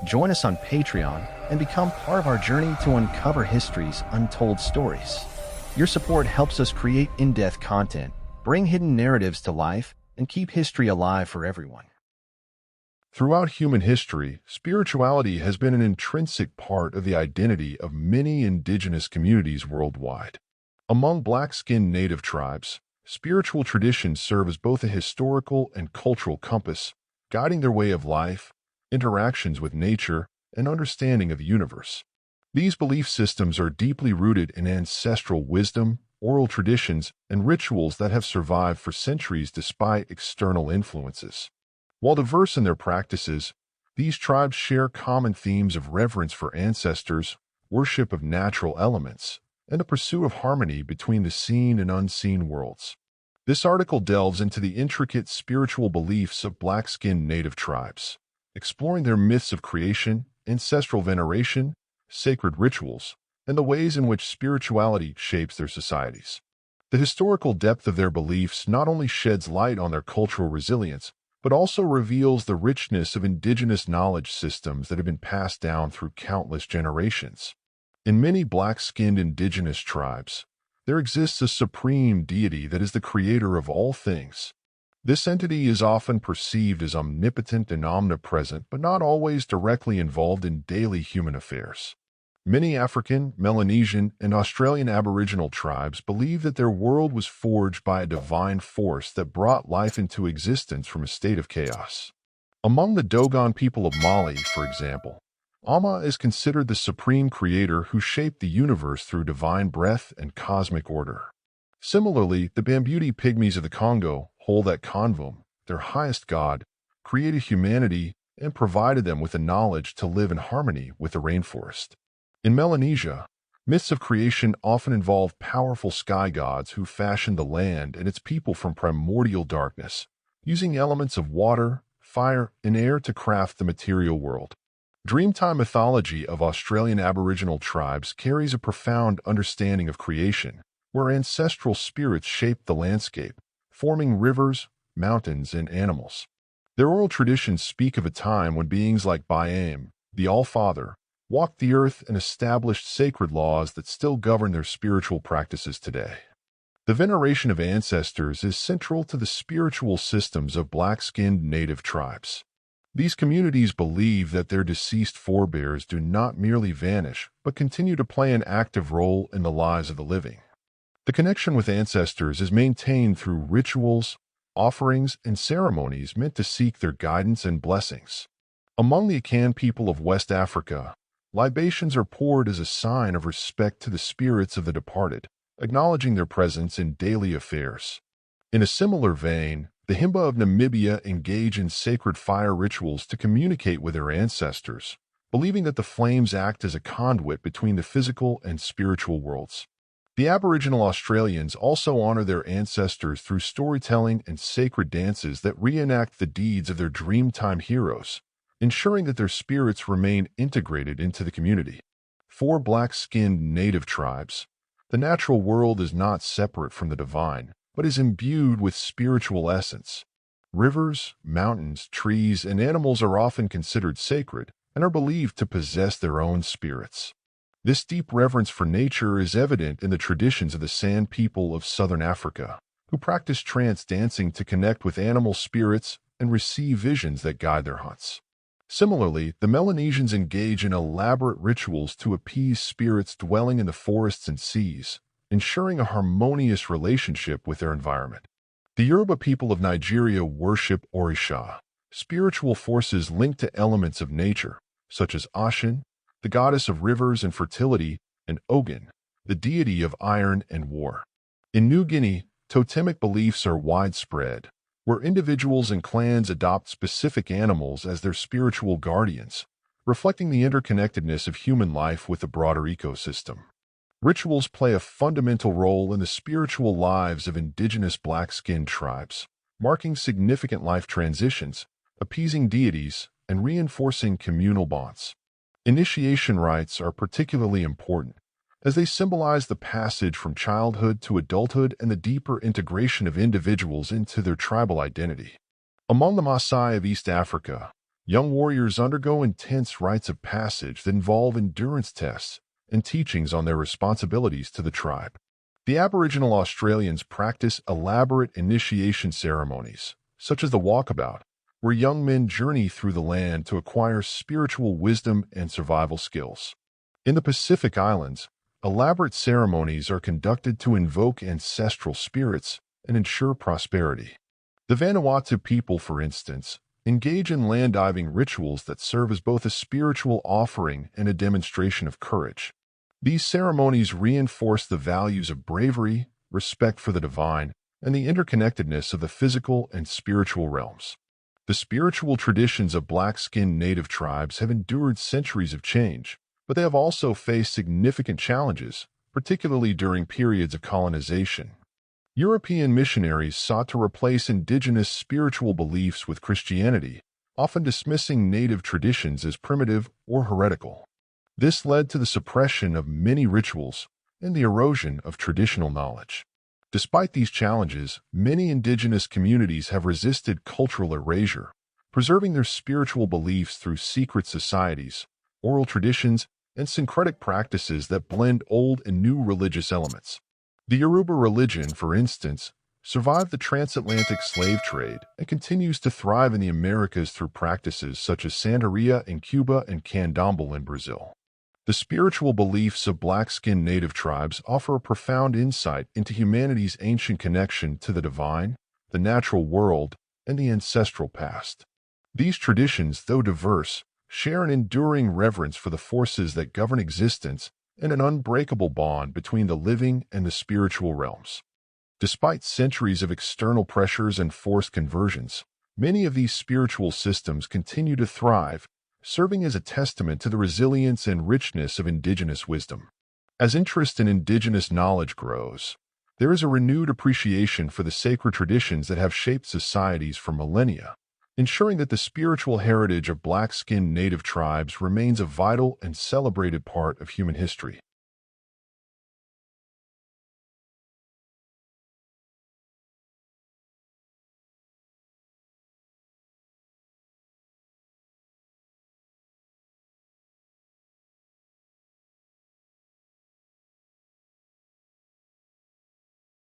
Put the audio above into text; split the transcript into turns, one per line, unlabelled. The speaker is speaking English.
Join us on Patreon and become part of our journey to uncover history's untold stories. Your support helps us create in-depth content, bring hidden narratives to life, and keep history alive for everyone.
Throughout human history, spirituality has been an intrinsic part of the identity of many indigenous communities worldwide. Among black-skinned native tribes, spiritual traditions serve as both a historical and cultural compass, guiding their way of life, interactions with nature, and understanding of the universe. These belief systems are deeply rooted in ancestral wisdom, oral traditions, and rituals that have survived for centuries despite external influences. While diverse in their practices, these tribes share common themes of reverence for ancestors, worship of natural elements, and a pursuit of harmony between the seen and unseen worlds. This article delves into the intricate spiritual beliefs of black-skinned native tribes, exploring their myths of creation, ancestral veneration, sacred rituals, and the ways in which spirituality shapes their societies. The historical depth of their beliefs not only sheds light on their cultural resilience, but also reveals the richness of indigenous knowledge systems that have been passed down through countless generations. In many black-skinned indigenous tribes, there exists a supreme deity that is the creator of all things. This entity is often perceived as omnipotent and omnipresent, but not always directly involved in daily human affairs. Many African, Melanesian, and Australian Aboriginal tribes believe that their world was forged by a divine force that brought life into existence from a state of chaos. Among the Dogon people of Mali, for example, Amma is considered the supreme creator who shaped the universe through divine breath and cosmic order. Similarly, the Bambuti pygmies of the Congo hold that Konvum, their highest god, created humanity and provided them with the knowledge to live in harmony with the rainforest. In Melanesia, myths of creation often involve powerful sky gods who fashioned the land and its people from primordial darkness, using elements of water, fire, and air to craft the material world. Dreamtime mythology of Australian Aboriginal tribes carries a profound understanding of creation, where ancestral spirits shaped the landscape, forming rivers, mountains, and animals. Their oral traditions speak of a time when beings like Byam, the All-Father, walked the earth and established sacred laws that still govern their spiritual practices today. The veneration of ancestors is central to the spiritual systems of black-skinned native tribes. These communities believe that their deceased forebears do not merely vanish, but continue to play an active role in the lives of the living. The connection with ancestors is maintained through rituals, offerings, and ceremonies meant to seek their guidance and blessings. Among the Akan people of West Africa, libations are poured as a sign of respect to the spirits of the departed, acknowledging their presence in daily affairs. In a similar vein, the Himba of Namibia engage in sacred fire rituals to communicate with their ancestors, believing that the flames act as a conduit between the physical and spiritual worlds. The Aboriginal Australians also honor their ancestors through storytelling and sacred dances that reenact the deeds of their Dreamtime heroes, ensuring that their spirits remain integrated into the community. For black-skinned native tribes, the natural world is not separate from the divine, but is imbued with spiritual essence. Rivers, mountains, trees, and animals are often considered sacred and are believed to possess their own spirits. This deep reverence for nature is evident in the traditions of the San people of southern Africa, who practice trance dancing to connect with animal spirits and receive visions that guide their hunts. Similarly, the Melanesians engage in elaborate rituals to appease spirits dwelling in the forests and seas, ensuring a harmonious relationship with their environment. The Yoruba people of Nigeria worship Orisha, spiritual forces linked to elements of nature, such as Ashin, the goddess of rivers and fertility, and Ogun, the deity of iron and war. In New Guinea, totemic beliefs are widespread, where individuals and clans adopt specific animals as their spiritual guardians, reflecting the interconnectedness of human life with the broader ecosystem. Rituals play a fundamental role in the spiritual lives of indigenous black-skinned tribes, marking significant life transitions, appeasing deities, and reinforcing communal bonds. Initiation rites are particularly important, as they symbolize the passage from childhood to adulthood and the deeper integration of individuals into their tribal identity. Among the Maasai of East Africa, Young warriors undergo intense rites of passage that involve endurance tests and teachings on their responsibilities to the tribe. The Aboriginal Australians practice elaborate initiation ceremonies, such as the walkabout, where young men journey through the land to acquire spiritual wisdom and survival skills. In the Pacific Islands, elaborate ceremonies are conducted to invoke ancestral spirits and ensure prosperity. The Vanuatu people, for instance, engage in land diving rituals that serve as both a spiritual offering and a demonstration of courage. These ceremonies reinforce the values of bravery, respect for the divine, and the interconnectedness of the physical and spiritual realms. The spiritual traditions of black-skinned native tribes have endured centuries of change, but they have also faced significant challenges, particularly during periods of colonization. European missionaries sought to replace indigenous spiritual beliefs with Christianity, often dismissing native traditions as primitive or heretical. This led to the suppression of many rituals and the erosion of traditional knowledge. Despite these challenges, many indigenous communities have resisted cultural erasure, preserving their spiritual beliefs through secret societies, oral traditions, and syncretic practices that blend old and new religious elements. The Yoruba religion, for instance, survived the transatlantic slave trade and continues to thrive in the Americas through practices such as Santeria in Cuba and Candomblé in Brazil. The spiritual beliefs of black-skinned native tribes offer a profound insight into humanity's ancient connection to the divine, the natural world, and the ancestral past. These traditions, though diverse, share an enduring reverence for the forces that govern existence and an unbreakable bond between the living and the spiritual realms. Despite centuries of external pressures and forced conversions, many of these spiritual systems continue to thrive, serving as a testament to the resilience and richness of indigenous wisdom. As interest in indigenous knowledge grows, there is a renewed appreciation for the sacred traditions that have shaped societies for millennia, ensuring that the spiritual heritage of black-skinned native tribes remains a vital and celebrated part of human history.